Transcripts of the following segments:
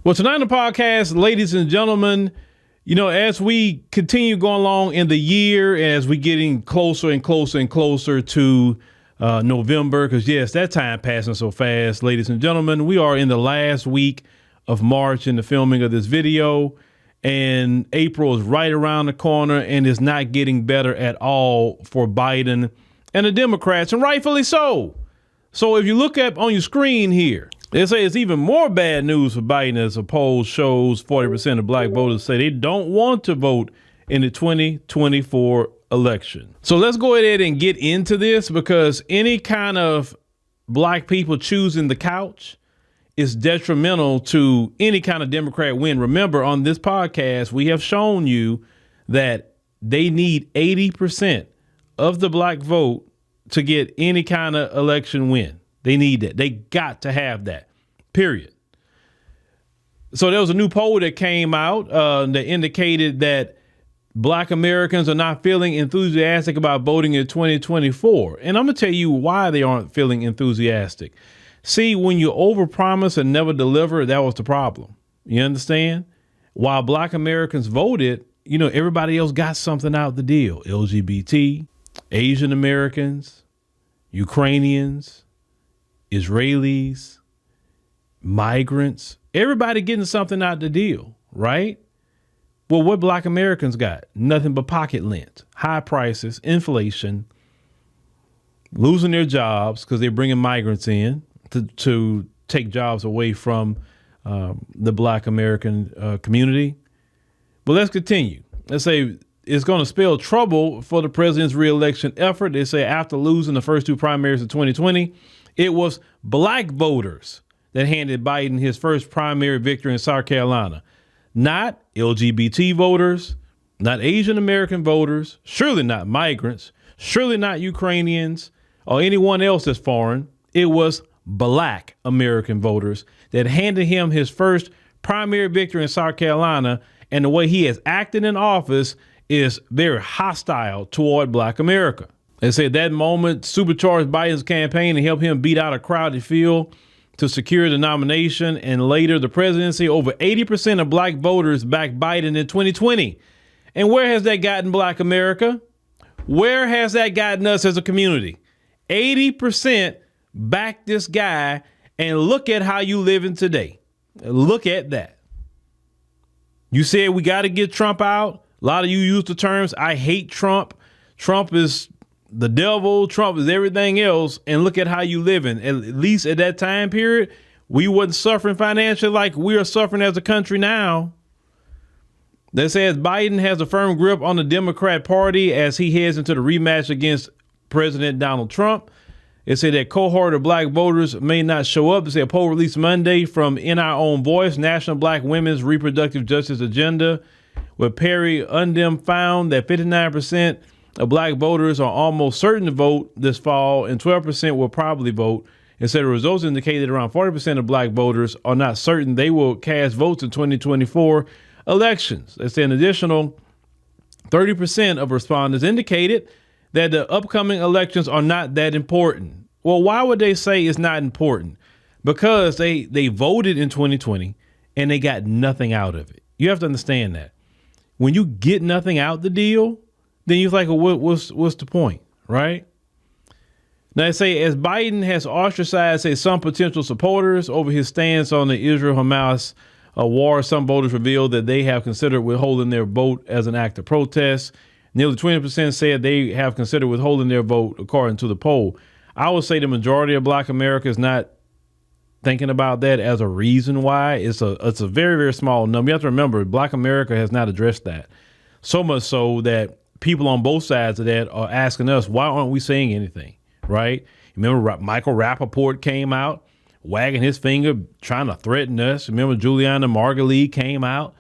Well, tonight on the podcast, ladies and gentlemen, as we continue going along in the year, as we getting closer and closer and closer to November, because yes, that time passing so fast, ladies and gentlemen, we are in the last week of March in the filming of this video, and April is right around the corner and is not getting better at all for Biden and the Democrats, and rightfully so. So if you look up on your screen here, they say it's even more bad news for Biden as a poll shows 40% of black voters say they don't want to vote in the 2024 election. So let's go ahead and get into this, because any kind of black people choosing the couch is detrimental to any kind of Democrat win. Remember, on this podcast, we have shown you that they need 80% of the black vote to get any kind of election win. They need that. They got to have that, period. So there was a new poll that came out that indicated that black Americans are not feeling enthusiastic about voting in 2024. And I'm going to tell you why they aren't feeling enthusiastic. See, when you overpromise and never deliver, that was the problem. You understand? While black Americans voted, everybody else got something out the deal. LGBT, Asian Americans, Ukrainians, Israelis, migrants, everybody getting something out the deal, right? Well, what black Americans got? Nothing but pocket lint, high prices, inflation, losing their jobs because they're bringing migrants in to take jobs away from the black American community. But let's continue. Let's say it's going to spell trouble for the president's reelection effort. They say after losing the first two primaries of 2020, it was black voters that handed Biden his first primary victory in South Carolina, not LGBT voters, not Asian American voters, surely not migrants, surely not Ukrainians or anyone else that's foreign. It was black American voters that handed him his first primary victory in South Carolina. And the way he has acted in office is very hostile toward black America. They say that moment supercharged Biden's campaign and helped him beat out a crowded field to secure the nomination and later the presidency. Over 80% of black voters backed Biden in 2020. And where has that gotten black America? Where has that gotten us as a community? 80% backed this guy, and look at how you living today. Look at that. You said we got to get Trump out. A lot of you use the terms, I hate Trump. Trump is the devil. Trump is everything else. And look at how you living. At least at that time period, we wasn't suffering financially like we are suffering as a country now. They say Biden has a firm grip on the Democrat Party as he heads into the rematch against President Donald Trump. They say that cohort of black voters may not show up. They say a poll released Monday from In Our Own Voice, National Black Women's Reproductive Justice Agenda, where Perry Undem found that 59% of black voters are almost certain to vote this fall, and 12% will probably vote. And said the results indicated around 40% of black voters are not certain they will cast votes in 2024 elections. They say an additional 30% of respondents indicated that the upcoming elections are not that important. Well, why would they say it's not important? Because they voted in 2020 and they got nothing out of it. You have to understand that. When you get nothing out the deal, then you're like, well, what's the point, right? Now, they say as Biden has ostracized, some potential supporters over his stance on the Israel-Hamas war, some voters revealed that they have considered withholding their vote as an act of protest. Nearly 20% said they have considered withholding their vote, according to the poll. I would say the majority of black America is not thinking about that as a reason why. It's a very, very small number. You have to remember, black America has not addressed that. So much so that people on both sides of that are asking us, why aren't we saying anything, right? Remember Michael Rappaport came out wagging his finger, trying to threaten us. Remember Juliana Margulies came out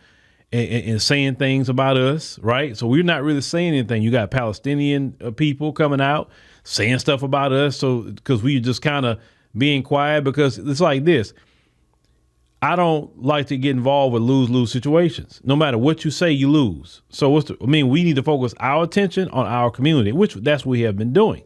and saying things about us, right? So we're not really saying anything. You got Palestinian people coming out saying stuff about us. So because we just kind of being quiet, because it's like this. I don't like to get involved with lose-lose situations. No matter what you say, you lose. So we need to focus our attention on our community, which that's what we have been doing.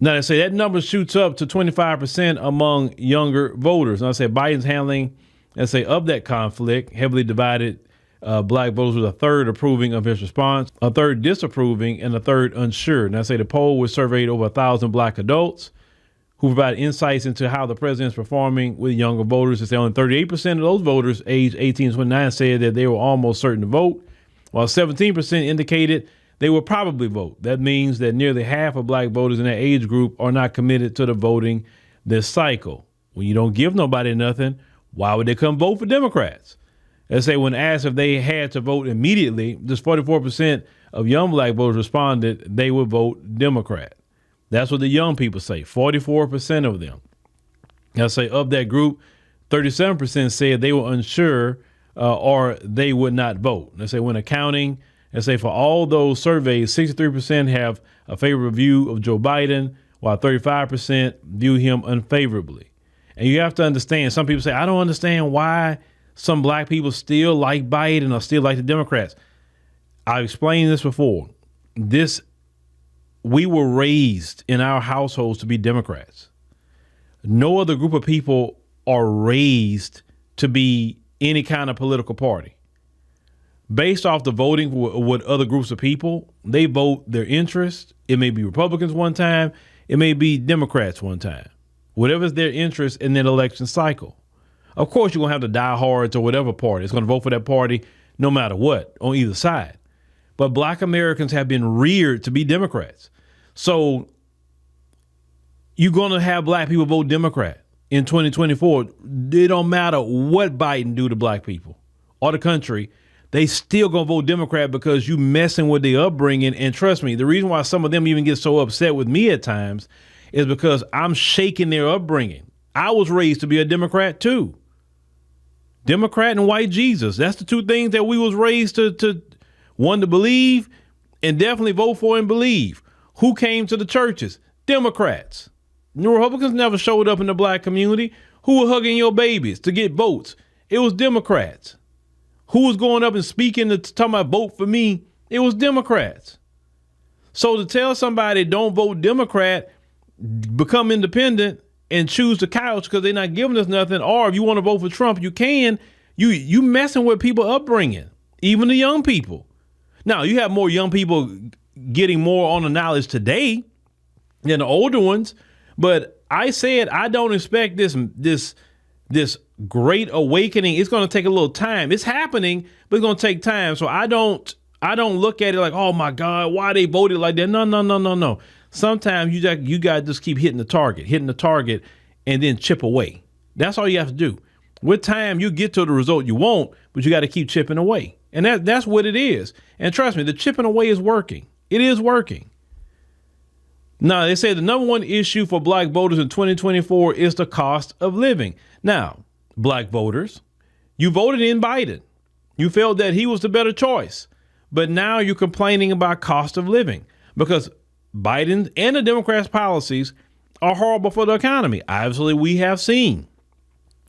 Now they say that number shoots up to 25% among younger voters. And I say Biden's handling And say of that conflict, heavily divided black voters with a third approving of his response, a third disapproving, and a third unsure. And I say the poll was surveyed over 1,000 black adults who provide insights into how the president is performing with younger voters. It's only 38% of those voters aged 18 to 29 said that they were almost certain to vote, while 17% indicated they will probably vote. That means that nearly half of black voters in that age group are not committed to the voting this cycle. When you don't give nobody nothing, why would they come vote for Democrats? Let's say when asked if they had to vote immediately, just 44% of young black voters responded they would vote Democrat. That's what the young people say, 44% of them. Let's say of that group, 37% said they were unsure or they would not vote. Let's say when accounting, let's say for all those surveys, 63% have a favorable view of Joe Biden, while 35% view him unfavorably. And you have to understand, some people say, I don't understand why some black people still like Biden or still like the Democrats. I've explained this before. We were raised in our households to be Democrats. No other group of people are raised to be any kind of political party. Based off the voting with other groups of people, they vote their interest. It may be Republicans one time. It may be Democrats one time. Whatever's their interest in that election cycle. Of course, you're going to have the diehards or whatever party. It's going to vote for that party no matter what on either side. But black Americans have been reared to be Democrats. So you're going to have black people vote Democrat in 2024. It don't matter what Biden do to black people or the country. They still going to vote Democrat because you messing with their upbringing. And trust me, the reason why some of them even get so upset with me at times is because I'm shaking their upbringing. I was raised to be a Democrat too. Democrat and white Jesus. That's the two things that we was raised to one, to believe, and definitely vote for and believe. Who came to the churches? Democrats. The Republicans never showed up in the black community. Who were hugging your babies to get votes? It was Democrats. Who was going up and speaking to talking about vote for me? It was Democrats. So to tell somebody don't vote Democrat, become independent and choose the couch because they're not giving us nothing, or if you want to vote for Trump, you can. You messing with people upbringing, even the young people. Now, you have more young people getting more on the knowledge today than the older ones, but I said I don't expect this great awakening. It's going to take a little time. It's happening, but it's going to take time. So I don't look at it like, oh my God, why they voted like that? No. Sometimes you got to just keep hitting the target and then chip away. That's all you have to do. With time, you get to the result you want, but you got to keep chipping away. And that's what it is. And trust me, the chipping away is working. It is working. Now, they say the number one issue for black voters in 2024 is the cost of living. Now, black voters, you voted in Biden. You felt that he was the better choice. But now you're complaining about cost of living because Biden and the Democrats' policies are horrible for the economy. Obviously, we have seen,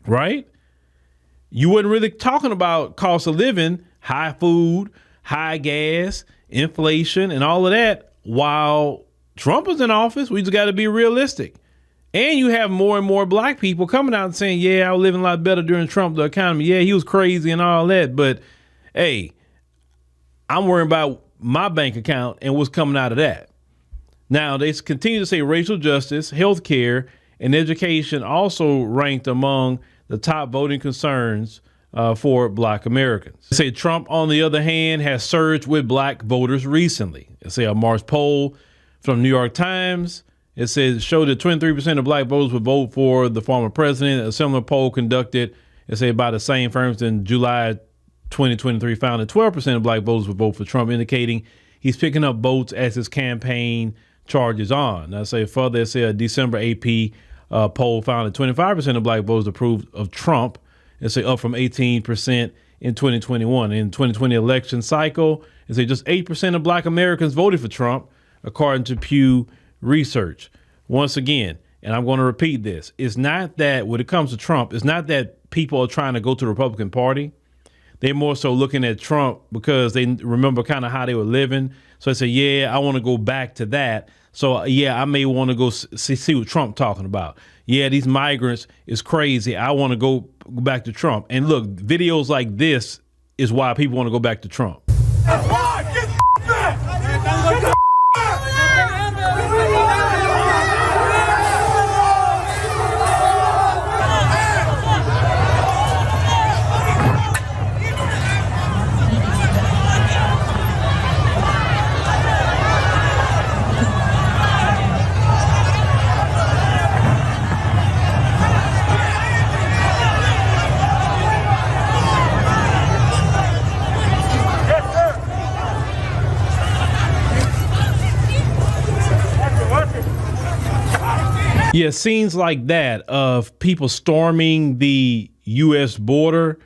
right? You wasn't really talking about cost of living, high food, high gas, inflation, and all of that while Trump was in office. We just got to be realistic. And you have more and more black people coming out and saying, yeah, I was living a lot better during Trump, the economy. Yeah, he was crazy and all that. But hey, I'm worrying about my bank account and what's coming out of that. Now, they continue to say racial justice, health care, and education also ranked among the top voting concerns for black Americans. They say Trump, on the other hand, has surged with black voters recently. They say a March poll from New York Times, it says showed that 23% of black voters would vote for the former president. A similar poll conducted, it say by the same firms in July 2023 found that 12% of black voters would vote for Trump, indicating he's picking up votes as his campaign charges on. I say further, it say a December AP poll found that 25% of black voters approved of Trump. It say up from 18% in 2021. In 2020 election cycle, it say just 8% of black Americans voted for Trump, according to Pew Research. Once again, and I'm going to repeat this, it's not that when it comes to Trump, it's not that people are trying to go to the Republican Party. They're more so looking at Trump because they remember kind of how they were living. So they say, yeah, I want to go back to that. So, yeah, I may want to go see what Trump talking about. yeah, these migrants is crazy. I want to go back to Trump. And look, videos like this is why people want to go back to Trump. Yeah, scenes like that of people storming the U.S. border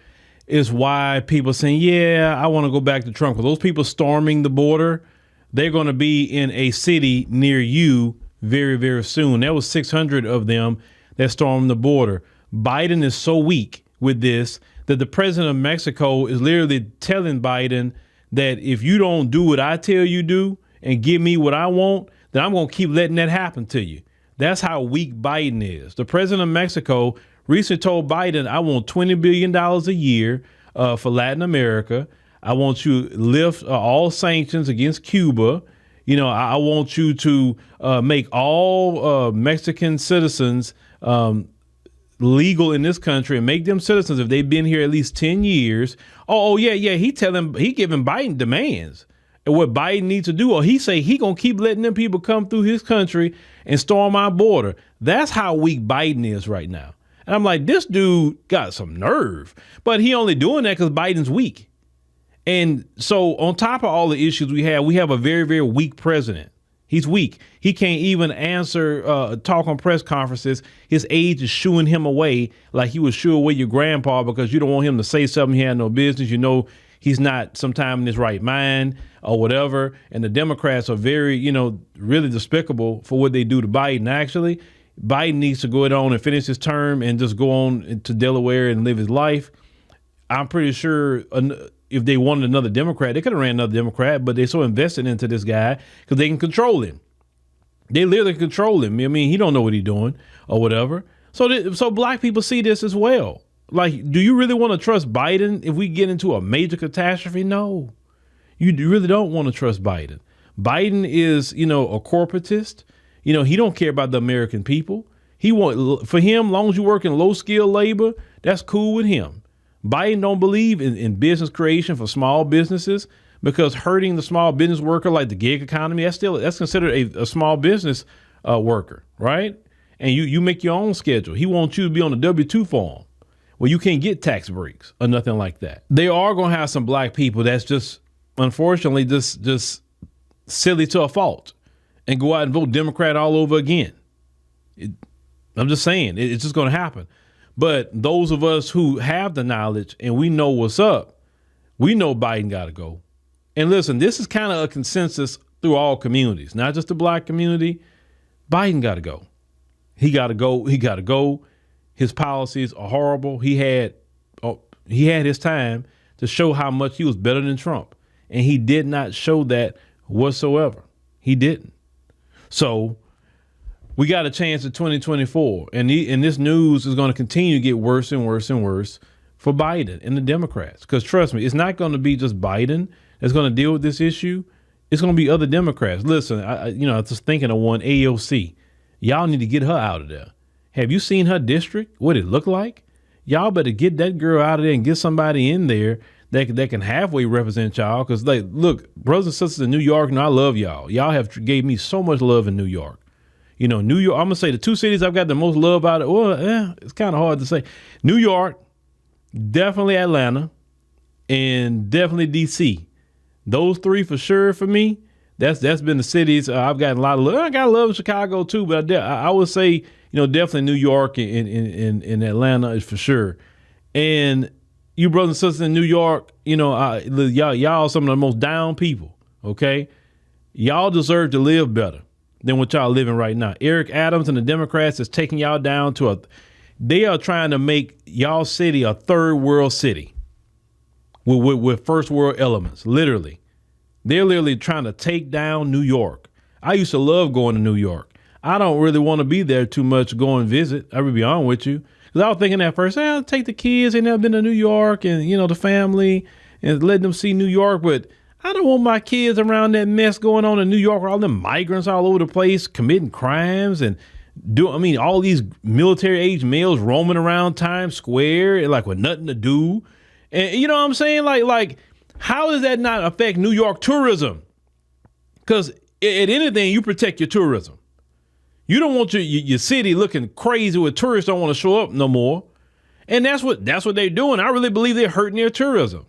is why people saying, yeah, I want to go back to Trump. Because those people storming the border, they're going to be in a city near you very, very soon. There was 600 of them that stormed the border. Biden is so weak with this that the president of Mexico is literally telling Biden that if you don't do what I tell you do and give me what I want, then I'm going to keep letting that happen to you. That's how weak Biden is. The president of Mexico recently told Biden, I want $20 billion a year for Latin America. I want you to lift all sanctions against Cuba. You know, I want you to make all Mexican citizens legal in this country and make them citizens if they've been here at least 10 years. Yeah. He giving Biden demands. And what Biden needs to do, or he say he gonna keep letting them people come through his country and storm our border. That's how weak Biden is right now. And I'm like, this dude got some nerve, but he only doing that because Biden's weak. And so on top of all the issues we have a very, very weak president. He's weak. He can't even answer, talk on press conferences. His age is shooing him away like he would shoo away your grandpa because you don't want him to say something he had no business. You know, he's not sometime in his right mind or whatever. And the Democrats are very, really despicable for what they do to Biden. Actually, Biden needs to go on and finish his term and just go on to Delaware and live his life. I'm pretty sure if they wanted another Democrat, they could have ran another Democrat, but they're so invested into this guy because they can control him. They literally control him. I mean, he don't know what he's doing or whatever. So black people see this as well. Like, do you really want to trust Biden if we get into a major catastrophe? No, you really don't want to trust Biden. Biden is, a corporatist. He don't care about the American people. For him, long as you work in low skilled labor, that's cool with him. Biden don't believe in business creation for small businesses because hurting the small business worker like the gig economy, that's considered a small business worker, right? And you make your own schedule. He wants you to be on the W-2 form. Well, you can't get tax breaks or nothing like that. They are going to have some black people that's just, unfortunately, just silly to a fault and go out and vote Democrat all over again. I'm just saying, it's just going to happen. But those of us who have the knowledge and we know what's up, we know Biden got to go. And listen, this is kind of a consensus through all communities, not just the black community. Biden got to go. He got to go. He got to go. His policies are horrible. He had his time to show how much he was better than Trump. And he did not show that whatsoever. He didn't. So we got a chance in 2024. And this news is going to continue to get worse and worse and worse for Biden and the Democrats. Because trust me, it's not going to be just Biden that's going to deal with this issue. It's going to be other Democrats. Listen, I was just thinking of one, AOC. Y'all need to get her out of there. Have you seen her district? What it look like? Y'all better get that girl out of there and get somebody in there that can halfway represent y'all. Because, look, brothers and sisters in New York, I love y'all. Y'all have gave me so much love in New York. New York, I'm going to say the two cities I've got the most love out of, it's kind of hard to say. New York, definitely Atlanta, and definitely D.C. Those three for sure for me. That's been the cities I've gotten a lot of love. I got love in Chicago too, but I would say, definitely New York and Atlanta is for sure. And you brothers and sisters in New York, y'all some of the most down people, okay? Y'all deserve to live better than what y'all living right now. Eric Adams and the Democrats is taking y'all down they are trying to make y'all city a third world city with first world elements, literally. They're literally trying to take down New York. I used to love going to New York. I don't really want to be there too much, go and visit. I will be honest with you. Because I was thinking at first, I'll take the kids. They never been to New York and, the family and let them see New York. But I don't want my kids around that mess going on in New York with all them migrants all over the place committing crimes and all these military age males roaming around Times Square like with nothing to do. And you know what I'm saying? Like how does that not affect New York tourism? Because at anything, you protect your tourism. You don't want your city looking crazy where tourists don't want to show up no more. And that's what they're doing. I really believe they're hurting their tourism.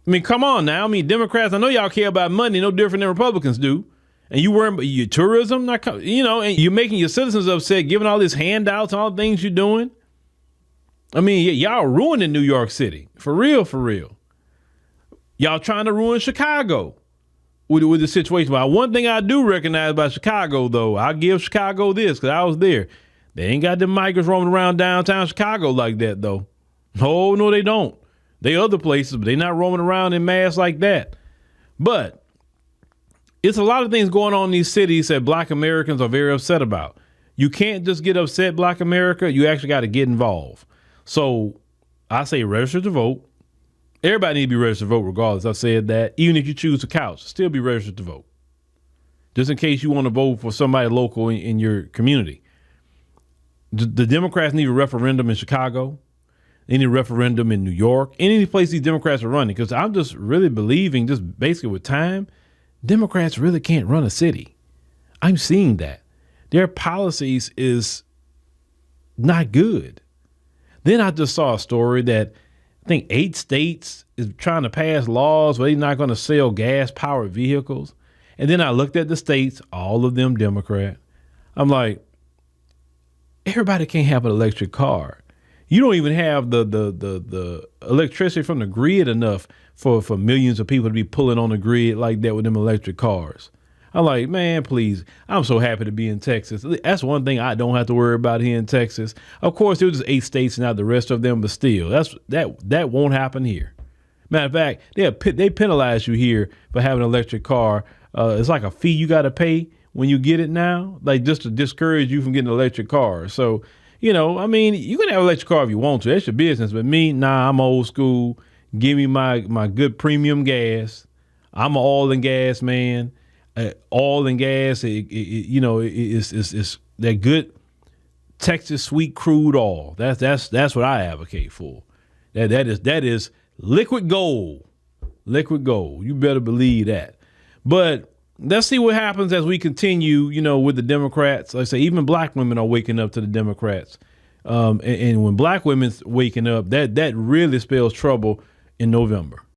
I mean, come on now. I mean, Democrats, I know y'all care about money no different than Republicans do. And you worry about your tourism, and you're making your citizens upset, giving all these handouts, all the things you're doing. I mean, y'all ruining New York City. For real, for real. Y'all trying to ruin Chicago with the situation. But one thing I do recognize about Chicago, though, I'll give Chicago this because I was there. They ain't got them migrants roaming around downtown Chicago like that, though. Oh, no, they don't. They other places, but they not roaming around in mass like that. But it's a lot of things going on in these cities that Black Americans are very upset about. You can't just get upset, Black America. You actually got to get involved. So I say register to vote. Everybody needs to be registered to vote regardless. I said that. Even if you choose a couch, still be registered to vote. Just in case you want to vote for somebody local in your community. The Democrats need a referendum in Chicago. They need a referendum in New York. Any place these Democrats are running. Because I'm just really believing, just basically with time, Democrats really can't run a city. I'm seeing that. Their policies is not good. Then I just saw a story that I think 8 states is trying to pass laws where they're not going to sell gas-powered vehicles. And then I looked at the states, all of them Democrat. I'm like, everybody can't have an electric car. You don't even have the electricity from the grid enough for millions of people to be pulling on the grid like that with them electric cars. I'm like, man, please. I'm so happy to be in Texas. That's one thing I don't have to worry about here in Texas. Of course, there was just 8 states and not the rest of them, but still, that won't happen here. Matter of fact, they penalize you here for having an electric car. It's like a fee you got to pay when you get it now, like just to discourage you from getting an electric car. So, you can have an electric car if you want to. That's your business. But me, nah, I'm old school. Give me my good premium gas. I'm an oil and gas man. Oil and gas, it's that good Texas sweet crude oil. That's what I advocate for. That is liquid gold. Liquid gold. You better believe that. But let's see what happens as we continue, with the Democrats. Like I say, even Black women are waking up to the Democrats. And when Black women's waking up, that really spells trouble in November.